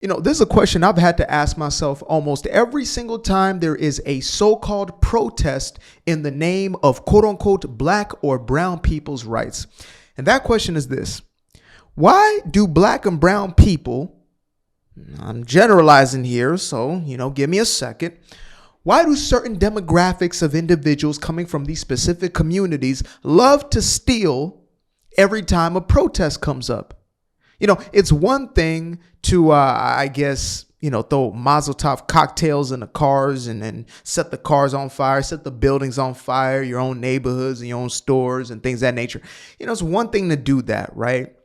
This is a question I've had to ask myself almost every single time there is a so-called protest in the name of quote unquote black or brown people's rights. And that question is this: why do black and brown people, I'm generalizing here, so, give me a second. Why do certain demographics of individuals coming from these specific communities love to steal every time a protest comes up? It's one thing to, throw Mazel Tov cocktails in the cars and set the cars on fire, set the buildings on fire, your own neighborhoods and your own stores and things of that nature. It's one thing to do that, right?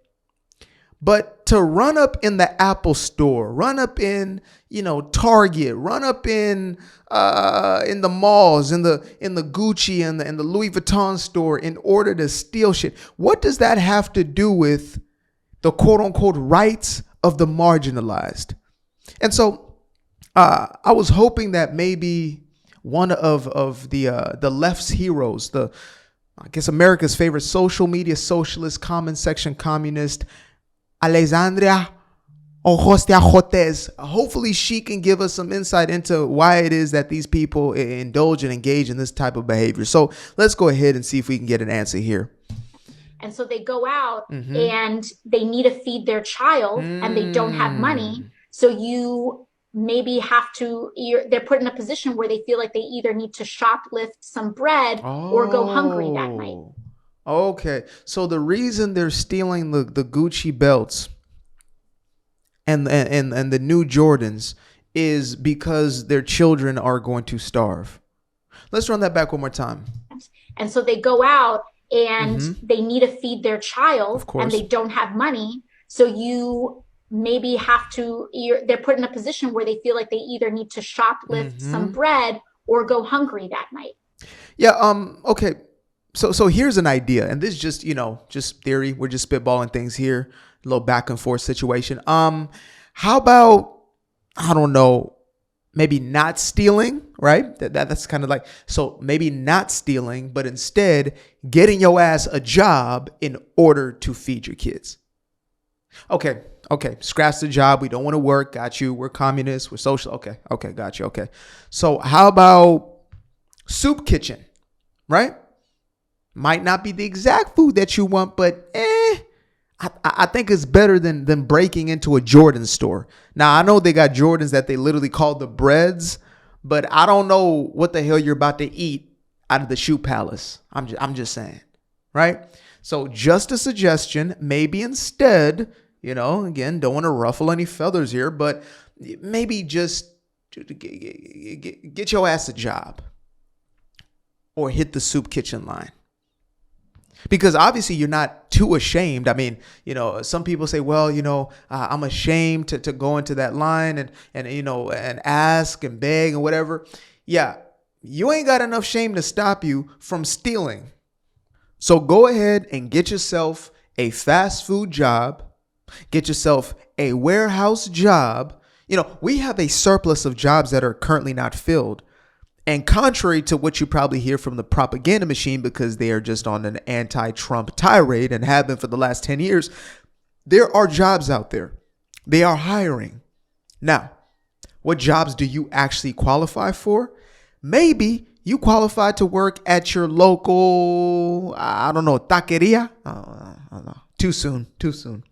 But to run up in the Apple store, run up in, Target, run up in the malls, in the Gucci and the Louis Vuitton store in order to steal shit. What does that have to do with the quote unquote rights of the marginalized? And so I was hoping that maybe one of the left's heroes, America's favorite social media socialist, comment section communist, Alexandria Ocasio-Cortez, hopefully she can give us some insight into why it is that these people indulge and engage in this type of behavior. So let's go ahead and see if we can get an answer here. And so they go out and they need to feed their child and they don't have money. So you maybe they're put in a position where they feel like they either need to shoplift some bread or go hungry that night. Okay. So the reason they're stealing the Gucci belts and the new Jordans is because their children are going to starve. Let's run that back one more time. And so they go out and they need to feed their child and they don't have money. So you maybe they're put in a position where they feel like they either need to shoplift some bread or go hungry that night. Yeah. Okay. So here's an idea, and this is just theory. We're just spitballing things here, a little back and forth situation. How about, I don't know, maybe not stealing, right? That's kind of like, so maybe not stealing, but instead getting your ass a job in order to feed your kids. Okay. Scratch the job. We don't want to work. Got you. We're communists. We're social. Okay. Got you. Okay. So how about soup kitchen, right? Might not be the exact food that you want, but I think it's better than breaking into a Jordan store. Now, I know they got Jordans that they literally call the breads, but I don't know what the hell you're about to eat out of the shoe palace. I'm just saying, right? So just a suggestion, maybe instead, again, don't want to ruffle any feathers here, but maybe just get your ass a job or hit the soup kitchen line. Because obviously you're not too ashamed. I mean, some people say, well, I'm ashamed to go into that line and ask and beg and whatever. Yeah, you ain't got enough shame to stop you from stealing. So go ahead and get yourself a fast food job. Get yourself a warehouse job. We have a surplus of jobs that are currently not filled. And contrary to what you probably hear from the propaganda machine, because they are just on an anti-Trump tirade and have been for the last 10 years, there are jobs out there. They are hiring. Now, what jobs do you actually qualify for? Maybe you qualify to work at your local, taqueria. I don't know. Too soon.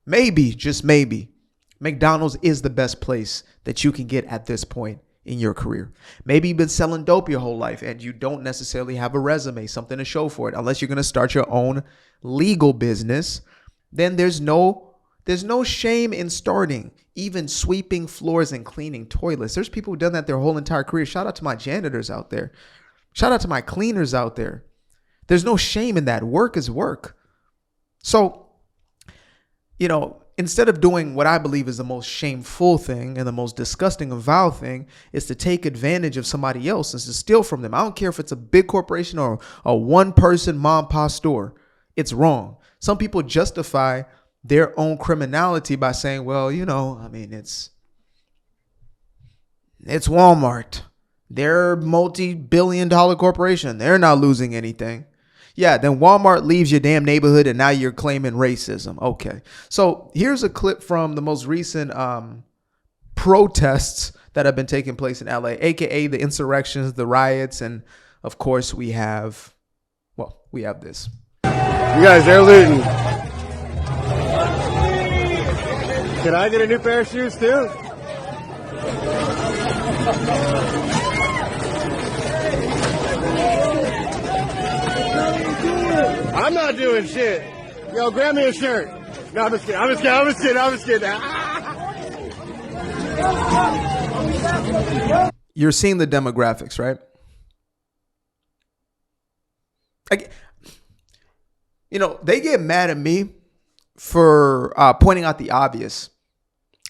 Maybe, just maybe, McDonald's is the best place that you can get at this point in your career. Maybe you've been selling dope your whole life and you don't necessarily have a resume, something to show for it. Unless you're going to start your own legal business, then there's no shame in starting, even sweeping floors and cleaning toilets. There's people who've done that their whole entire career. Shout out to my janitors out there. Shout out to my cleaners out there. There's no shame in that. Work is work. So, instead of doing what I believe is the most shameful thing and the most disgusting and vile thing, is to take advantage of somebody else and to steal from them. I don't care if it's a big corporation or a one-person mom and pop store. It's wrong. Some people justify their own criminality by saying, well, it's Walmart. They're a multi-billion-dollar corporation. They're not losing anything. Yeah, then Walmart leaves your damn neighborhood and now you're claiming racism. Okay. So here's a clip from the most recent protests that have been taking place in LA, aka the insurrections, the riots, and of course we have this. You guys, they're looting. Can I get a new pair of shoes too? I'm not doing shit. Yo, grab me a shirt. No, I'm just kidding. You're seeing the demographics, right? They get mad at me for pointing out the obvious.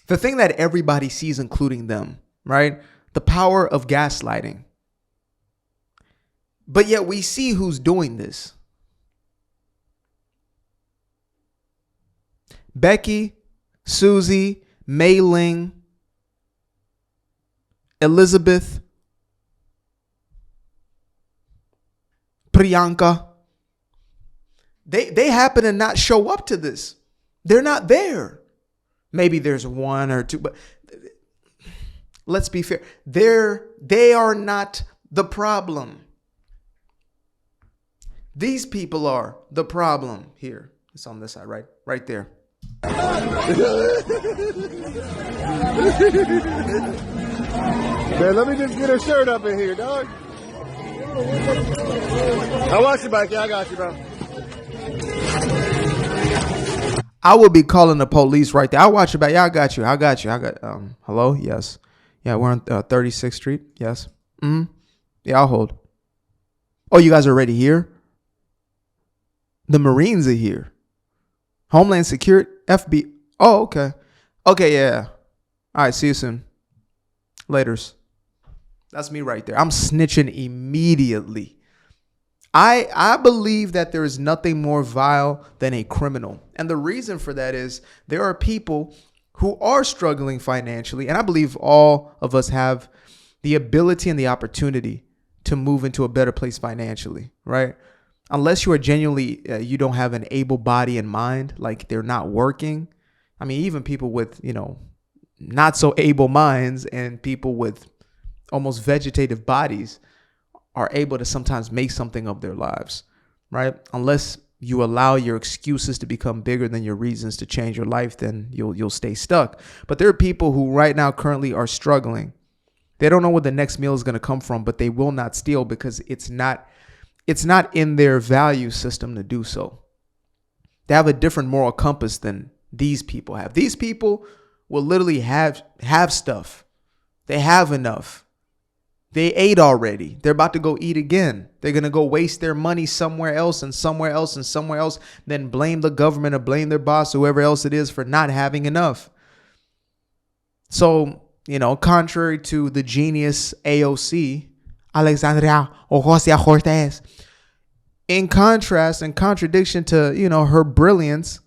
The thing that everybody sees, including them, right? The power of gaslighting. But yet we see who's doing this. Becky, Susie, Mei Ling, Elizabeth, Priyanka. They happen to not show up to this. They're not there. Maybe there's one or two, but let's be fair. They are not the problem. These people are the problem here. It's on this side, right? Right there. Man, let me just get a shirt up in here, dog. I'll watch your bike. Yeah, I got you, bro. I will be calling the police right there. I'll watch your back. Yeah, I got you. Hello? Yes. Yeah, we're on 36th Street. Yes. Yeah, I'll hold. Oh, you guys are already here? The Marines are here. Homeland Security, FB. Oh, okay. Okay, yeah. All right, see you soon. Laters. That's me right there. I'm snitching immediately. I believe that there is nothing more vile than a criminal. And the reason for that is there are people who are struggling financially. And I believe all of us have the ability and the opportunity to move into a better place financially, right? Unless you are genuinely, you don't have an able body and mind, like they're not working. I mean, even people with, not so able minds and people with almost vegetative bodies are able to sometimes make something of their lives, right? Unless you allow your excuses to become bigger than your reasons to change your life, then you'll stay stuck. But there are people who right now currently are struggling. They don't know where the next meal is going to come from, but they will not steal because it's not in their value system to do so. They have a different moral compass than these people have. These people will literally have stuff. They have enough. They ate already. They're about to go eat again. They're going to go waste their money somewhere else and somewhere else and somewhere else, then blame the government or blame their boss, whoever else it is, for not having enough. So, contrary to the genius AOC, Alexandria Ocasio-Cortez, in contrast and contradiction to, her brilliance,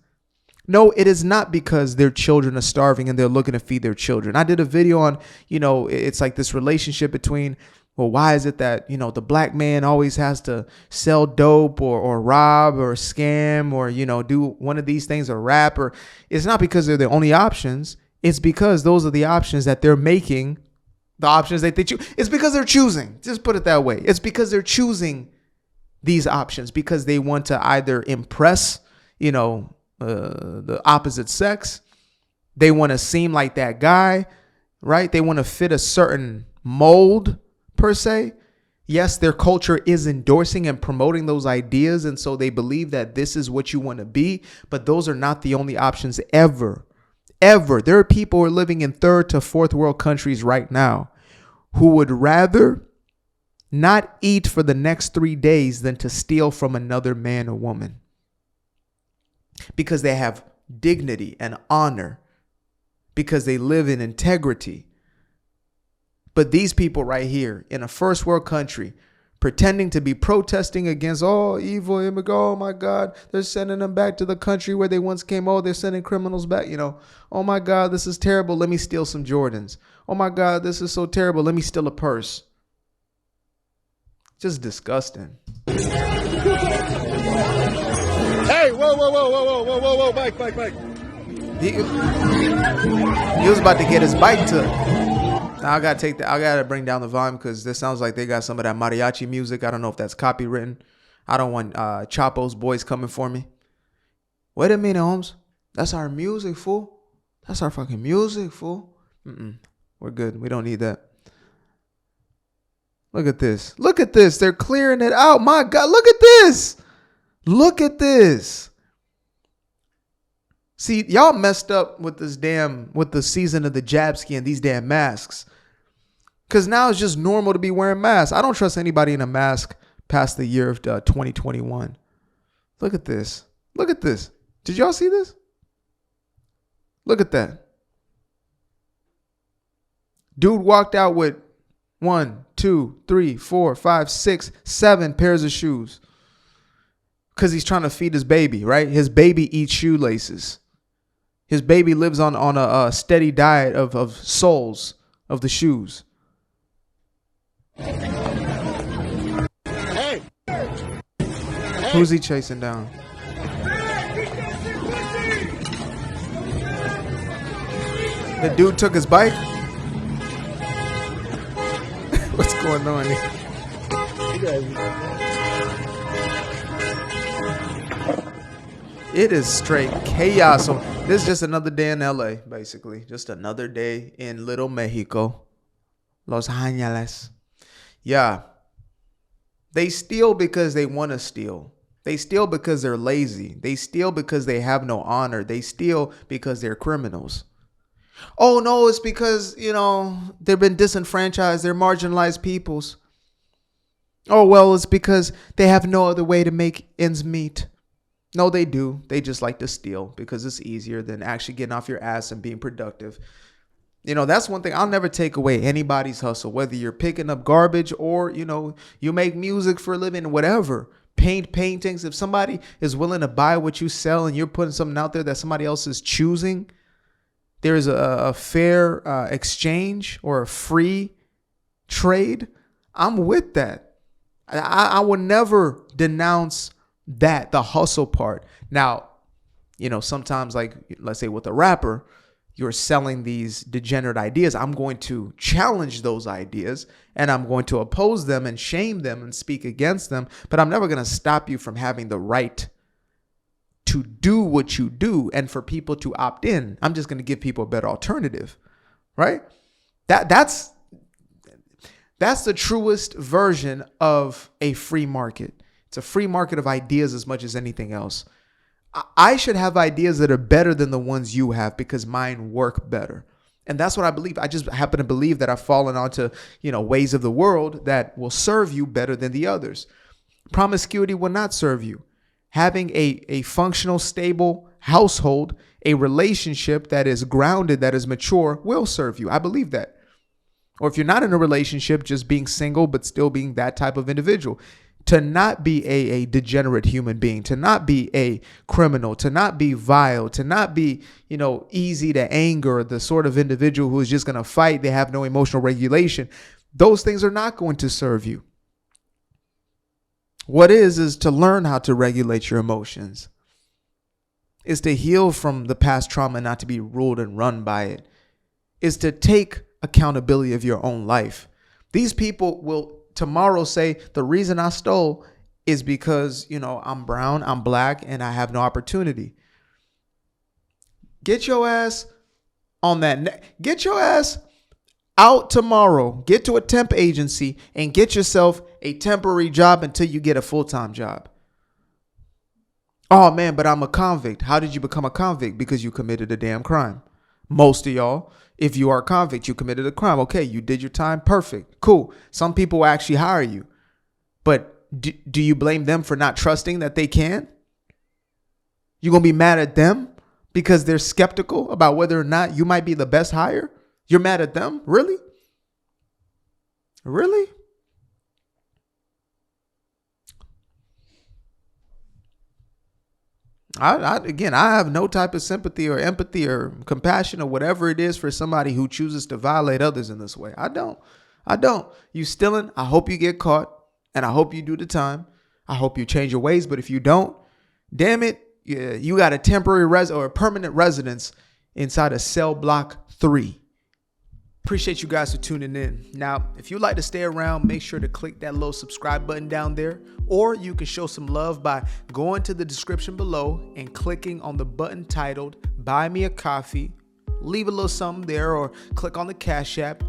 no, it is not because their children are starving and they're looking to feed their children. I did a video on, it's like this relationship between, well, why is it that, the black man always has to sell dope or rob or scam or, do one of these things or rap? Or it's not because they're the only options. It's because those are the options that they're making, the options that they choose. It's because they're choosing. Just put it that way. It's because they're choosing these options because they want to either impress, the opposite sex. They want to seem like that guy, right? They want to fit a certain mold per se. Yes, their culture is endorsing and promoting those ideas. And so they believe that this is what you want to be. But those are not the only options ever. There are people who are living in third to fourth world countries right now who would rather not eat for the next 3 days than to steal from another man or woman. Because they have dignity and honor, because they live in integrity. But these people right here in a first world country pretending to be protesting against evil immigrants. Oh my God, they're sending them back to the country where they once came. Oh, they're sending criminals back. Oh my God, this is terrible. Let me steal some Jordans. Oh my God, this is so terrible. Let me steal a purse. Just disgusting. Hey, whoa, Mike. He was about to get his bike took. Now I gotta bring down the volume because this sounds like they got some of that mariachi music. I don't know if that's copywritten. I don't want Chapo's boys coming for me. Wait a minute, Holmes. That's our music, fool. That's our fucking music, fool. We're good. We don't need that. Look at this. Look at this. They're clearing it out. My God, look at this. Look at this. See, y'all messed up with the season of the Jabski and these damn masks. Because now it's just normal to be wearing masks. I don't trust anybody in a mask past the year of 2021. Look at this. Look at this. Did y'all see this? Look at that. Dude walked out with 1, 2, 3, 4, 5, 6, 7 pairs of shoes. Because he's trying to feed his baby, right? His baby eats shoelaces. His baby lives on a steady diet of soles of the shoes. Hey. Who's he chasing down? The dude took his bike? What's going on here? It is straight chaos. So this is just another day in LA, basically. Just another day in Little Mexico. Los Angeles. Yeah. They steal because they want to steal. They steal because they're lazy. They steal because they have no honor. They steal because they're criminals. Oh, no, it's because, they've been disenfranchised. They're marginalized peoples. Oh, well, it's because they have no other way to make ends meet. No, they do. They just like to steal because it's easier than actually getting off your ass and being productive. That's one thing. I'll never take away anybody's hustle, whether you're picking up garbage or, you make music for a living, whatever. Paint paintings. If somebody is willing to buy what you sell and you're putting something out there that somebody else is choosing, there is a fair exchange or a free trade. I'm with that. I will never denounce that, the hustle part. Now, sometimes, like, let's say with a rapper, you're selling these degenerate ideas. I'm going to challenge those ideas and I'm going to oppose them and shame them and speak against them. But I'm never going to stop you from having the right to do what you do and for people to opt in. I'm just going to give people a better alternative, right? That's the truest version of a free market. It's a free market of ideas as much as anything else. I should have ideas that are better than the ones you have because mine work better. And that's what I believe. I just happen to believe that I've fallen onto, ways of the world that will serve you better than the others. Promiscuity will not serve you. Having a functional, stable household, a relationship that is grounded, that is mature, will serve you. I believe that. Or if you're not in a relationship, just being single, but still being that type of individual. To not be a degenerate human being, to not be a criminal, to not be vile, to not be, easy to anger, the sort of individual who is just going to fight. They have no emotional regulation. Those things are not going to serve you. What is to learn how to regulate your emotions. Is to heal from the past trauma, not to be ruled and run by it. Is to take accountability of your own life. These people will tomorrow say the reason I stole is because, I'm brown, I'm black, and I have no opportunity. Get your ass on that. Get your ass out tomorrow. Get to a temp agency and get yourself a temporary job until you get a full-time job. Oh, man, but I'm a convict. How did you become a convict? Because you committed a damn crime. Most of y'all, if you are a convict, you committed a crime. Okay, you did your time. Perfect. Cool. Some people will actually hire you. But do you blame them for not trusting that they can? You going to be mad at them because they're skeptical about whether or not you might be the best hire? You're mad at them? Really? Really? I have no type of sympathy or empathy or compassion or whatever it is for somebody who chooses to violate others in this way. I don't. You stealing? I hope you get caught and I hope you do the time. I hope you change your ways. But if you don't, damn it, you got a temporary or a permanent residence inside of cell block 3. Appreciate you guys for tuning in. Now, if you'd like to stay around, make sure to click that little subscribe button down there, or you can show some love by going to the description below and clicking on the button titled Buy Me a Coffee. Leave a little something there, or click on the Cash App.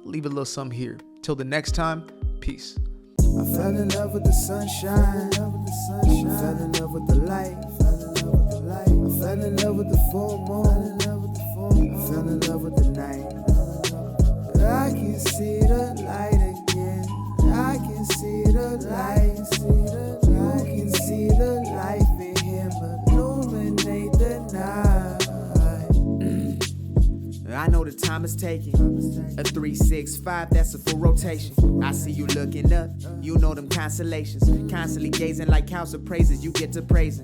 Leave a little something here. Till the next time, peace. I fell in love with the sunshine. I fell in love with the light. I fell in love with the full moon. I fell in love with the night. I can see the light again. I can see the light. You can see the life in him illuminate the night. I know the time is taking. A 365, that's a full rotation. I see you looking up, you know them constellations. Constantly gazing like house of praises, you get to praising.